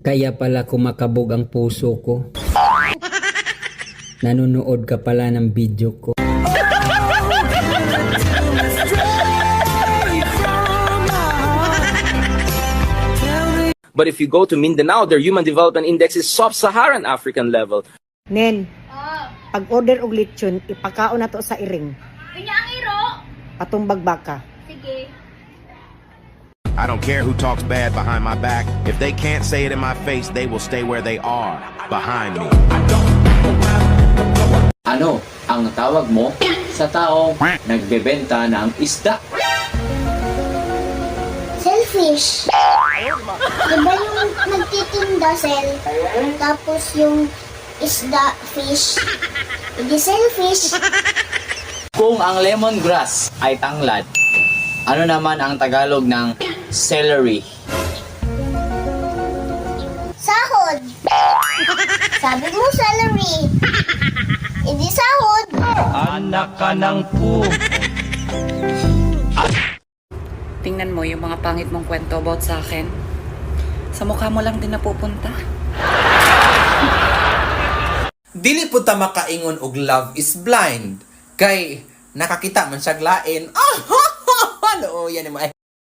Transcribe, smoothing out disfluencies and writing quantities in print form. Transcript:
Kaya pala kumakabog ang puso ko. Nanonood ka pala ng video ko. But if you go to Mindanao, their Human Development Index is sub-Saharan African level. Nen, pag-order og lechon, ipakaon na to sa iring. Pinya ang iro. Patong bagbaka. Sige. I don't care who talks bad behind my back. If they can't say it in my face, they will stay where they are, behind me. Ano ang tawag mo sa taong nagbebenta ng isda? Selfish. Diba yung nagtitinda tapos yung isda, fish. Hindi selfish. Kung ang lemongrass ay tanglad, ano naman ang Tagalog ng celery? Sahod. Sabi mo salary. Hindi sahod. Anak ka ng pu. Tingnan mo yung mga pangit mong kwento about sa akin. Sa mukha mo lang din napupunta. Dili po ta makaingon og love is blind. Kay nakakita man siya glain. Ah, ano yan mo ay.